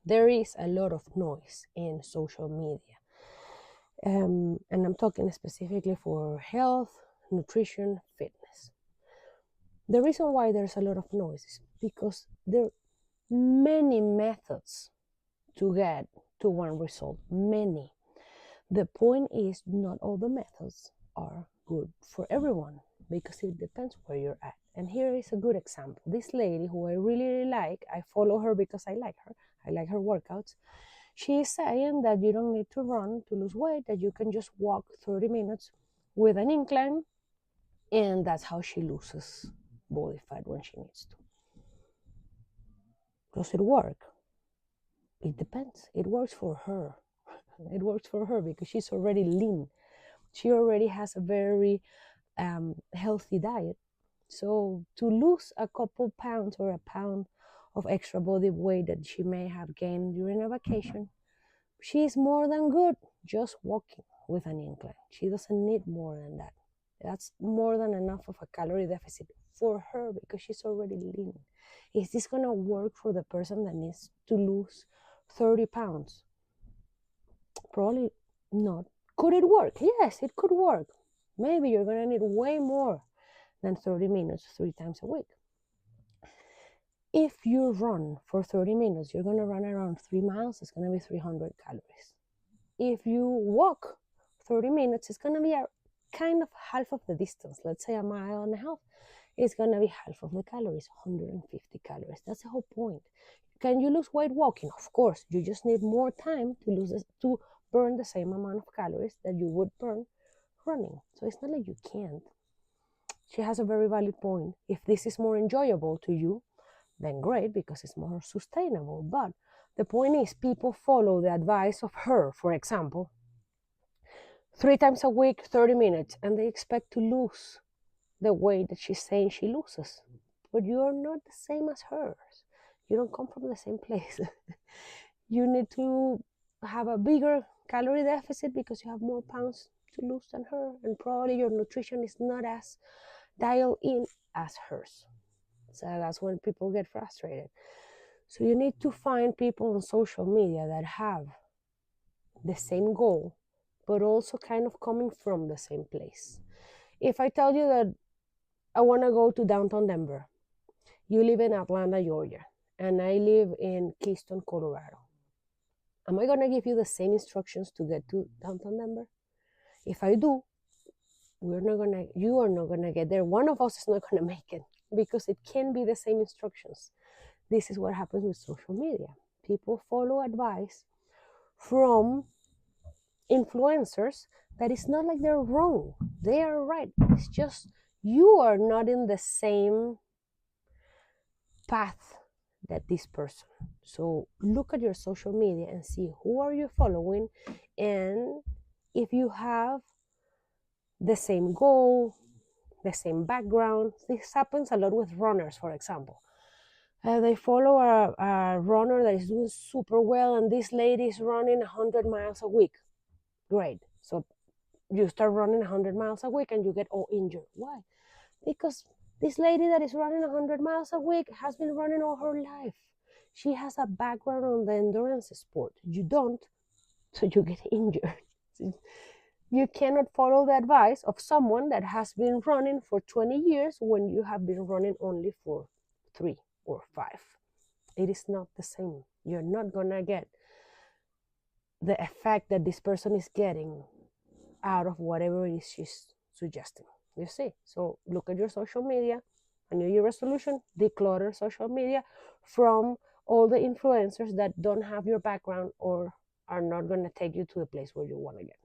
There is a lot of noise in social media. And I'm talking specifically for health, nutrition, fitness. The reason why there's a lot of noise is because there are many methods to get to one result. Many. The point is, not all the methods are good for everyone because it depends where you're at. And here is a good example. This lady who I really like, I follow her because I like her. I like her workouts. She is saying that you don't need to run to lose weight, that you can just walk 30 minutes with an incline, and that's how she loses body fat when she needs to. Does it work? It depends. It works for her. It works for her because she's already lean. She already has a very healthy diet. So to lose a couple pounds or a pound of extra body weight that she may have gained during a vacation, she is more than good just walking with an incline. She doesn't need more than that. That's more than enough of a calorie deficit for her because she's already lean. Is this going to work for the person that needs to lose 30 pounds? Probably not. Could it work? Yes, it could work. Maybe you're going to need way more than 30 minutes 3 times a week. If you run for 30 minutes, you're going to run around 3 miles, it's going to be 300 calories. If you walk 30 minutes, it's going to be a kind of half of the distance. Let's say a mile and a half. It's going to be half of the calories, 150 calories. That's the whole point. Can you lose weight walking? Of course. You just need more time to burn the same amount of calories that you would burn running. So it's not like you can't. She has a very valid point. If this is more enjoyable to you, then great, because it's more sustainable. But the point is, people follow the advice of her, for example, 3 times a week, 30 minutes, and they expect to lose the weight that she's saying she loses. But you are not the same as hers. You don't come from the same place. You need to have a bigger calorie deficit because you have more pounds to lose than her, and probably your nutrition is not as dialed in as hers. So that's when people get frustrated. So you need to find people on social media that have the same goal, but also kind of coming from the same place. If I tell you that I want to go to downtown Denver, you live in Atlanta, Georgia, and I live in Keystone, Colorado. Am I going to give you the same instructions to get to downtown Denver? If I do, you are not gonna get there. One of us is not gonna make it because it can be the same instructions. This is what happens with social media. People follow advice from influencers that is not like they're wrong. They are right. It's just you are not in the same path that this person. So look at your social media and see who are you following, and if you have the same goal, the same background. This happens a lot with runners, for example. They follow a runner that is doing super well, and this lady is running 100 miles a week. Great. So you start running 100 miles a week and you get all injured. Why? Because this lady that is running 100 miles a week has been running all her life. She has a background on the endurance sport. You don't, so you get injured. You cannot follow the advice of someone that has been running for 20 years when you have been running only for 3 or 5. It is not the same. You're not going to get the effect that this person is getting out of whatever it is she's suggesting. You see? So look at your social media. A New Year resolution, declutter social media from all the influencers that don't have your background or are not going to take you to the place where you want to get.